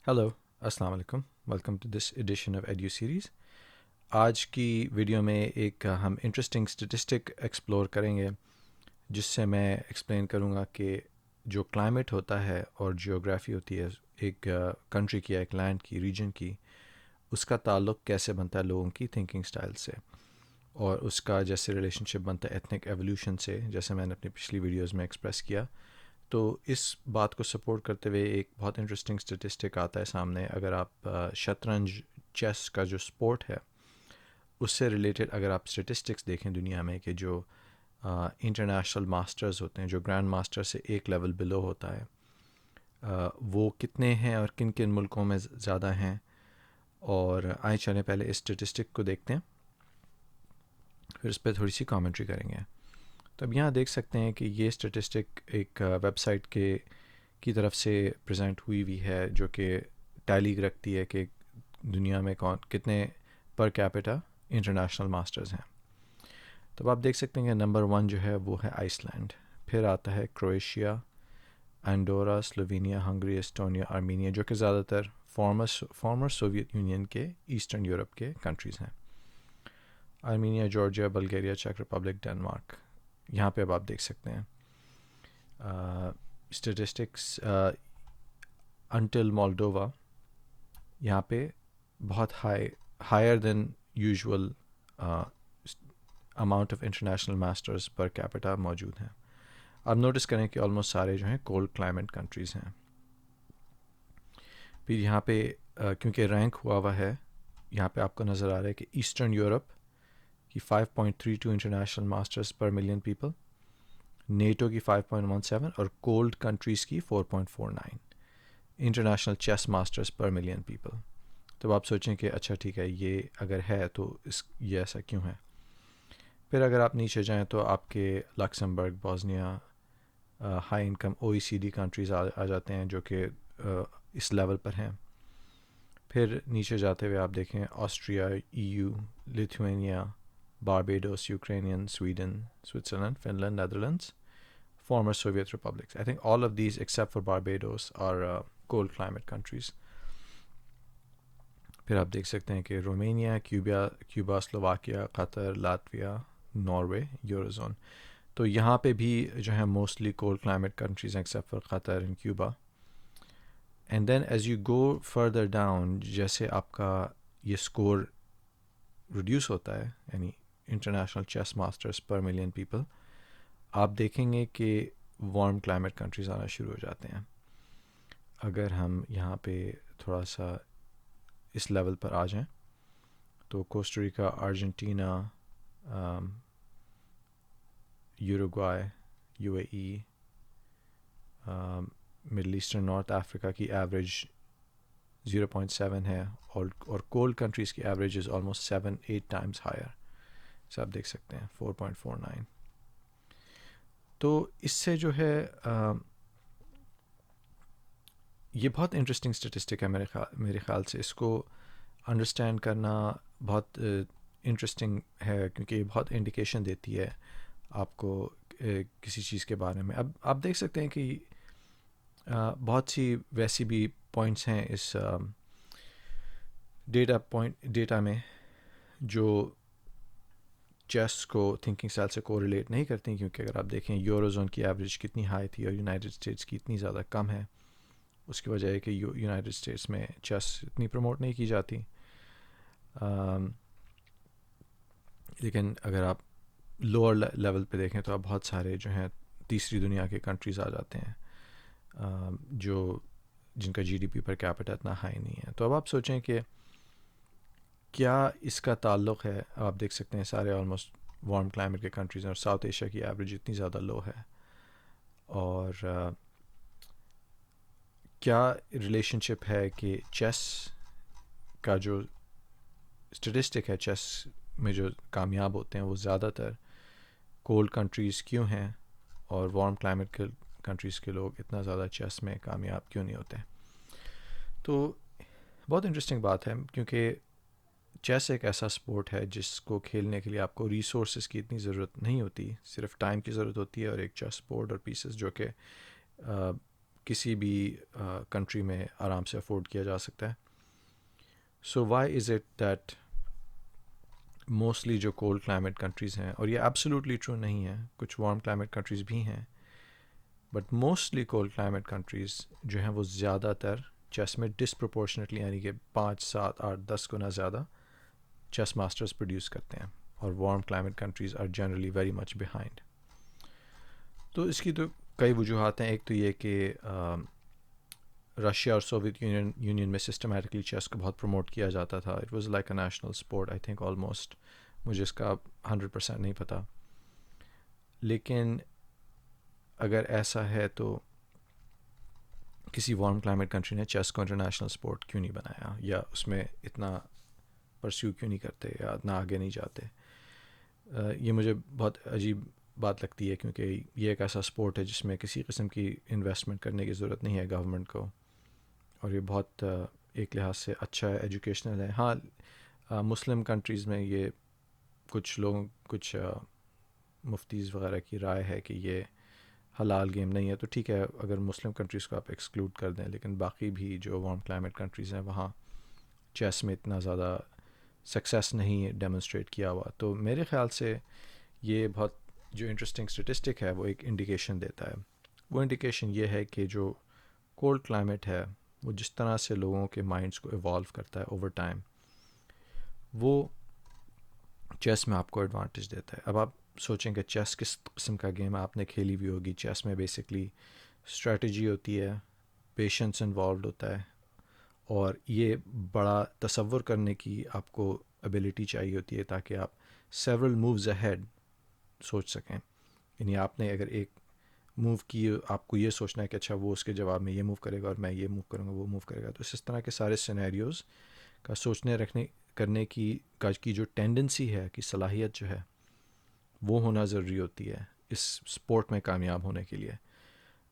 Hello, السلام علیکم، welcome to this edition of Edu series. آج کی ویڈیو میں ایک ہم انٹرسٹنگ اسٹیٹسٹک ایکسپلور کریں گے، جس سے میں ایکسپلین کروں گا کہ جو کلائمیٹ ہوتا ہے اور جیوگرافی ہوتی ہے ایک کنٹری کی، ایک لینڈ کی، ریجن کی، اس کا تعلق کیسے بنتا ہے لوگوں کی تھنکنگ سٹائل سے، اور اس کا جیسے ریلیشن شپ بنتا ہے ایتھنک ایولیوشن سے، جیسے میں نے اپنی پچھلی ویڈیوز میں ایکسپریس کیا۔ تو اس بات کو سپورٹ کرتے ہوئے ایک بہت انٹرسٹنگ اسٹیٹسٹک آتا ہے سامنے۔ اگر آپ شطرنج، چیس کا جو سپورٹ ہے، اس سے ریلیٹڈ اگر آپ اسٹیٹسٹکس دیکھیں دنیا میں، کہ جو انٹرنیشنل ماسٹرز ہوتے ہیں، جو گرینڈ ماسٹر سے ایک لیول بلو ہوتا ہے، وہ کتنے ہیں اور کن کن ملکوں میں زیادہ ہیں، اور آئیں چلیں پہلے اس اسٹیٹسٹک کو دیکھتے ہیں، پھر اس پہ تھوڑی سی کامنٹری کریں گے۔ تو اب یہاں دیکھ سکتے ہیں کہ یہ اسٹیٹسٹک ایک ویب سائٹ کی طرف سے پریزنٹ ہوئی ہے، جو کہ ٹیلی رکھتی ہے کہ دنیا میں کتنے پر کیپٹا انٹرنیشنل ماسٹرز ہیں۔ تو اب آپ دیکھ سکتے ہیں کہ نمبر 1 جو ہے وہ ہے آئس لینڈ، پھر آتا ہے Croatia, Andorra, Slovenia, Hungary, Estonia, Armenia, جو کہ زیادہ تر فارمر سوویت یونین کے ایسٹرن یورپ کے کنٹریز ہیں۔ آرمینیا، جارجیا، بلگیریا، چیک ریپبلک، ڈنمارک۔ یہاں پہ اب آپ دیکھ سکتے ہیں اسٹیٹسٹکس انٹل مولڈووا، یہاں پہ بہت higher than usual amount of international masters per capita موجود ہیں۔ آپ نوٹس کریں کہ آلموسٹ سارے جو ہیں کولڈ کلائمیٹ کنٹریز ہیں۔ پھر یہاں پہ کیونکہ رینک ہوا ہے، یہاں پہ آپ کو نظر آ رہا ہے کہ ایسٹرن یورپ کی 5.32 international masters per million people, NATO کی 5.17 اور کولڈ کنٹریز کی 4.49 international chess masters per million people. تو آپ سوچیں کہ اچھا ٹھیک ہے، یہ اگر ہے تو یہ ایسا کیوں ہے؟ پھر اگر آپ نیچے جائیں تو آپ کے Luxembourg, Bosnia, high income OECD countries آ جاتے ہیں، جو کہ اس لیول پر ہیں۔ پھر نیچے جاتے ہوئے آپ دیکھیں Austria, EU، Lithuania, Barbados, Ukrainian, Sweden, Switzerland, Finland, Netherlands, former Soviet republics. I think all of these except for Barbados are cold climate countries. پھر آپ دیکھ سکتے ہیں کہ Romania, Cuba, Slovakia, Qatar, Latvia, Norway, euro zone. تو یہاں پہ بھی جو ہے موسٹلی کولڈ کلائمیٹ کنٹریز ہیں except for Qatar and Cuba. And then as you go further down, جیسے آپ کا یہ اسکور ریڈیوس ہوتا ہے، یعنی international chess masters per million people, آپ دیکھیں گے کہ وارم کلائمیٹ کنٹریز آنا شروع ہو جاتے ہیں۔ اگر ہم یہاں پہ تھوڑا سا اس لیول پر آ جائیں تو Costa Rica, Argentina, Uruguay, UAE، Middle Eastern North Africa کی ایوریج 0.7 ہے، اور کولڈ کنٹریز کی average is almost 7-8 times higher, سے آپ دیکھ سکتے ہیں 4.49۔ تو اس سے جو ہے یہ بہت انٹرسٹنگ اسٹیٹسٹک ہے میرے خیال سے، اس کو انڈرسٹینڈ کرنا بہت انٹرسٹنگ ہے، کیونکہ یہ بہت انڈیکیشن دیتی ہے آپ کو کسی چیز کے بارے میں۔ اب آپ دیکھ سکتے ہیں کہ بہت سی ویسی بھی پوائنٹس ہیں اس ڈیٹا میں جو چیس کو تھنکنگ اسٹائل سے کو ریلیٹ نہیں کرتی، کیونکہ اگر آپ دیکھیں یورو زون کی ایوریج کتنی ہائی تھی اور یونائٹڈ اسٹیٹس کی اتنی زیادہ کم ہے، اس کی وجہ ہے کہ یونائٹڈ اسٹیٹس میں چیس اتنی پروموٹ نہیں کی جاتی۔ لیکن اگر آپ لوور لیول پہ دیکھیں تو اب بہت سارے جو ہیں تیسری دنیا کے کنٹریز آ جاتے ہیں، جن کا GDP پر کیپٹا اتنا ہائی نہیں ہے۔ تو اب آپ سوچیں کہ کیا اس کا تعلق ہے؟ آپ دیکھ سکتے ہیں سارے آلموسٹ وارم کلائمیٹ کے کنٹریز ہیں، اور ساؤتھ ایشیا کی ایوریج اتنی زیادہ لو ہے، اور کیا ریلیشن شپ ہے کہ چیس کا جو اسٹیٹسٹک ہے، چیس میں جو کامیاب ہوتے ہیں وہ زیادہ تر کولڈ کنٹریز کیوں ہیں، اور وارم کلائمیٹ کنٹریز کے لوگ اتنا زیادہ چیس میں کامیاب کیوں نہیں ہوتے؟ تو بہت انٹرسٹنگ بات ہے، کیونکہ چیس ایک ایسا سپورٹ ہے جس کو کھیلنے کے لیے آپ کو ریسورسز کی اتنی ضرورت نہیں ہوتی، صرف ٹائم کی ضرورت ہوتی ہے، اور ایک چیس بورڈ اور پیسز جو کہ کسی بھی کنٹری میں آرام سے افورڈ کیا جا سکتا ہے. So why is it that mostly جو کولڈ کلائمیٹ کنٹریز ہیں، اور یہ ایبسلیوٹلی ٹرو نہیں ہے، کچھ وارم کلائمیٹ کنٹریز بھی ہیں، but mostly cold climate countries جو ہیں وہ زیادہ تر چیس میں ڈسپرپورشنیٹلی، یعنی کہ 5 7 8 10 گنا زیادہ چیس ماسٹرز پروڈیوس کرتے ہیں، اور warm climate countries are generally very much behind. تو اس کی تو کئی وجوہات ہیں. ایک تو یہ کہ رشیا اور سوویت یونین میں سسٹمیٹکلی چیس کو بہت پروموٹ کیا جاتا تھا. It was like a national sport I think almost. مجھے اس کا 100% نہیں پتہ، لیکن اگر ایسا ہے تو کسی وارم کلائمیٹ کنٹری نے چیس کو انٹرنیشنل اسپورٹ کیوں نہیں بنایا، یا اس میں اتنا پرسیو کیوں نہیں کرتے، یا اتنا آگے نہیں جاتے. یہ مجھے بہت عجیب بات لگتی ہے، کیونکہ یہ ایک ایسا اسپورٹ ہے جس میں کسی قسم کی انویسٹمنٹ کرنے کی ضرورت نہیں ہے گورنمنٹ کو، اور یہ بہت ایک لحاظ سے اچھا ہے، ایجوکیشنل ہے. ہاں مسلم کنٹریز میں یہ کچھ مفتیز وغیرہ کی رائے ہے کہ یہ حلال گیم نہیں ہے، تو ٹھیک ہے اگر مسلم کنٹریز کو آپ ایکسکلوڈ کر دیں، لیکن باقی بھی جو وارم کلائمیٹ کنٹریز ہیں وہاں چیس میں اتنا زیادہ سکسیس نہیں ڈیمونسٹریٹ کیا ہوا. تو میرے خیال سے یہ بہت جو انٹرسٹنگ اسٹیٹسٹک ہے وہ ایک انڈیکیشن دیتا ہے. وہ انڈیکیشن یہ ہے کہ جو کولڈ کلائمیٹ ہے وہ جس طرح سے لوگوں کے مائنڈس کو ایوالو کرتا ہے اوور ٹائم، وہ چیس میں آپ کو ایڈوانٹیج دیتا ہے. اب آپ سوچیں کہ چیس کس قسم کا گیم آپ نے کھیلی ہوئی ہوگی. چیس میں بیسکلی اسٹریٹجی ہوتی ہے، پیشنس انوالوڈ ہوتا ہے، اور یہ بڑا تصور کرنے کی آپ کو ابیلٹی چاہیے ہوتی ہے تاکہ آپ سیورل مووز اہیڈ سوچ سکیں. یعنی آپ نے اگر ایک موو کی، آپ کو یہ سوچنا ہے کہ اچھا وہ اس کے جواب میں یہ موو کرے گا اور میں یہ موو کروں گا، وہ موو کرے گا. تو اس طرح کے سارے سینیریوز کا سوچنے کرنے کی جو ٹینڈنسی ہے، کی صلاحیت جو ہے، وہ ہونا ضروری ہوتی ہے اس اسپورٹ میں کامیاب ہونے کے لیے.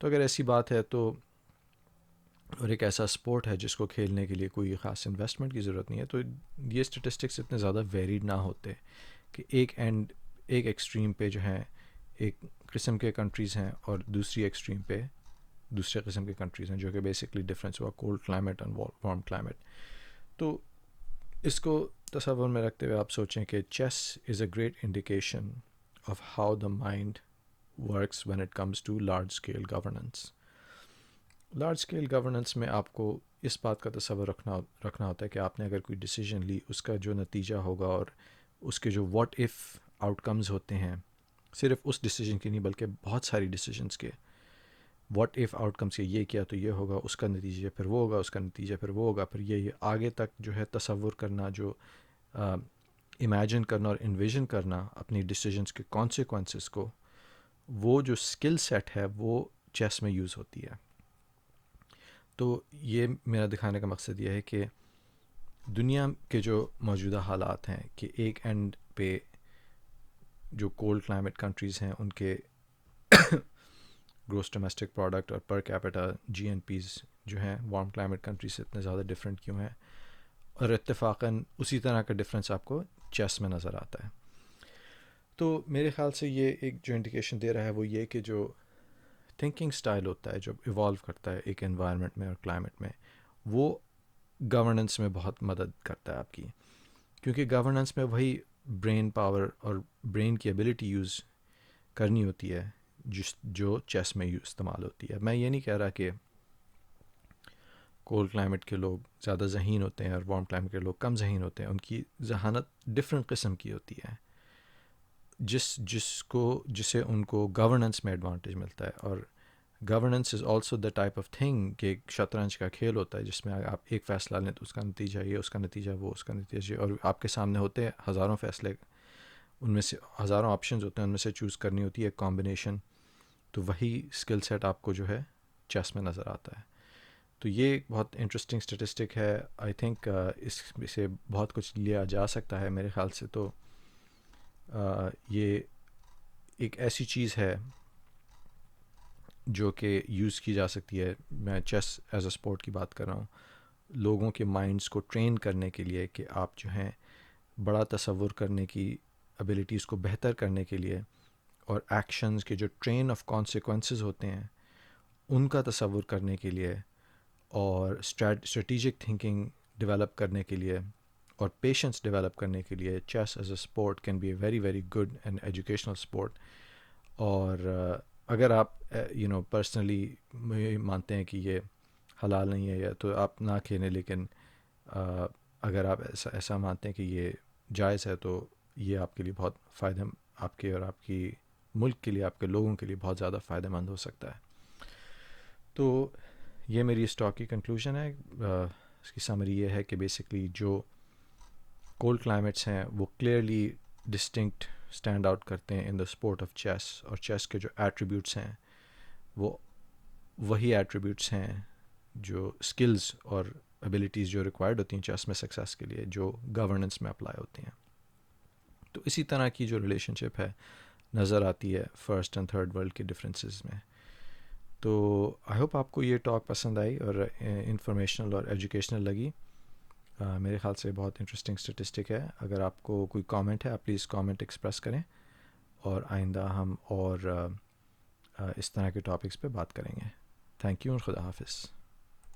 تو اگر ایسی بات ہے تو، اور ایک ایسا اسپورٹ ہے جس کو کھیلنے کے لیے کوئی خاص انویسٹمنٹ کی ضرورت نہیں ہے، تو یہ اسٹیٹسٹکس اتنے زیادہ ویریڈ نہ ہوتے کہ ایک ایکسٹریم پہ جو ہیں ایک قسم کے کنٹریز ہیں، اور دوسری ایکسٹریم پہ دوسرے قسم کے کنٹریز ہیں، جو کہ بیسکلی ڈفرینس ہوا cold climate and warm climate. تو اس کو تصور میں رکھتے ہوئے آپ سوچیں کہ chess is a great indication of how the mind works when it comes to large scale governance. Large scale governance میں آپ کو اس بات کا تصور رکھنا ہوتا ہے کہ آپ نے اگر کوئی ڈیسیجن لی، اس کا جو نتیجہ ہوگا اور اس کے جو واٹ ایف آؤٹ کمز ہوتے ہیں، صرف اس ڈیسیجن کی نہیں بلکہ بہت ساری ڈیسیجنس کے واٹ ایف آؤٹ کمز کے، یہ کیا تو یہ ہوگا، اس کا نتیجہ پھر وہ ہوگا، اس کا نتیجہ پھر وہ ہوگا، پھر یہ آگے تک جو ہے تصور کرنا، جو امیجن کرنا اور انویژن کرنا اپنی ڈیسیجنس کے کانسیکوینسز کو، وہ جو اسکل سیٹ ہے وہ چیس میں یوز ہوتی ہے. تو یہ میرا دکھانے کا مقصد یہ ہے کہ دنیا کے جو موجودہ حالات ہیں کہ ایک اینڈ پہ جو کولڈ کلائمیٹ کنٹریز ہیں ان کے گروس ڈومیسٹک پروڈکٹ اور پر کیپٹا GNPs جو ہیں وارم کلائمیٹ کنٹریز سے اتنے زیادہ ڈفرینٹ کیوں ہیں، اور اتفاقاً اسی طرح کا ڈفرینس آپ کو چیس میں نظر آتا ہے. تو میرے خیال سے یہ ایک جو انڈیکیشن دے رہا ہے وہ یہ کہ جو تھنکنگ سٹائل ہوتا ہے، جب ایوالو کرتا ہے ایک انوائرمنٹ میں اور کلائمیٹ میں، وہ گورننس میں بہت مدد کرتا ہے آپ کی، کیونکہ گورننس میں وہی برین پاور اور برین کی ایبلٹی یوز کرنی ہوتی ہے جو چیس میں استعمال ہوتی ہے. میں یہ نہیں کہہ رہا کہ کولڈ کلائمیٹ کے لوگ زیادہ ذہین ہوتے ہیں اور وارم کلائمیٹ کے لوگ کم ذہین ہوتے ہیں. ان کی ذہانت ڈفرینٹ قسم کی ہوتی ہے، جسے ان کو گورننس میں ایڈوانٹیج ملتا ہے. اور governance is also the type of thing کہ ایک شطرنج کا کھیل ہوتا ہے جس میں آپ ایک فیصلہ لیں تو اس کا نتیجہ یہ، اس کا نتیجہ وہ، اس کا نتیجہ، اور آپ کے سامنے ہوتے ہیں ہزاروں فیصلے، ان میں سے ہزاروں آپشنز ہوتے ہیں، ان میں سے چوز کرنی ہوتی ہے ایک کمبینیشن. تو وہی اسکل سیٹ آپ کو جو ہے چیس میں نظر آتا ہے. تو یہ ایک بہت انٹرسٹنگ اسٹیٹسٹک ہے. آئی تھنک اس سے بہت کچھ لیا جا سکتا ہے میرے خیال سے. تو یہ ایک ایسی چیز ہے جو کہ یوز کی جا سکتی ہے. میں چیس ایز اے اسپورٹ کی بات کر رہا ہوں، لوگوں کے مائنڈس کو ٹرین کرنے کے لیے کہ آپ جو ہیں بڑا تصور کرنے کی ابیلٹیز کو بہتر کرنے کے لیے، اور ایکشنز کے جو ٹرین آف کانسیکوینسز ہوتے ہیں ان کا تصور کرنے کے لیے اور اسٹریٹجک تھنکنگ ڈیولپ کرنے کے لیے اور پیشنس ڈیولپ کرنے کے لیے chess as a sport can be a very very good and educational sport. اور اگر آپ پرسنلی مانتے ہیں کہ یہ حلال نہیں ہے یا تو آپ نہ کھیلیں، لیکن اگر آپ ایسا مانتے ہیں کہ یہ جائز ہے تو یہ آپ کے لیے بہت فائدہ، آپ کے اور آپ کی ملک کے لیے، آپ کے لوگوں کے لیے بہت زیادہ فائدہ مند ہو سکتا ہے. تو یہ میری اس ٹاک کی کنکلوژن ہے. اس کی سمری یہ ہے کہ بیسکلی جو کولڈ کلائمیٹس ہیں وہ کلیئرلی ڈسٹنکٹ اسٹینڈ آؤٹ کرتے ہیں ان دا اسپورٹ آف چیس، اور چیس کے جو ایٹریبیوٹس ہیں وہ وہی ایٹریبیوٹس ہیں جو اسکلز اور ابیلٹیز جو ریکوائرڈ ہوتی ہیں چیس میں سکسیس کے لیے، جو گورننس میں اپلائی ہوتی ہیں. تو اسی طرح کی جو ریلیشن شپ ہے نظر آتی ہے فرسٹ اینڈ تھرڈ ورلڈ کے ڈفرینسز میں. تو آئی ہوپ آپ کو یہ ٹاک پسند آئی اور انفارمیشنل اور ایجوکیشنل لگی. میرے خیال سے بہت انٹرسٹنگ اسٹیٹسٹک ہے. اگر آپ کو کوئی کامنٹ ہے آپ پلیز کامنٹ ایکسپریس کریں، اور آئندہ ہم اور اس طرح کے ٹاپکس پہ بات کریں گے. تھینک یو اور خدا حافظ.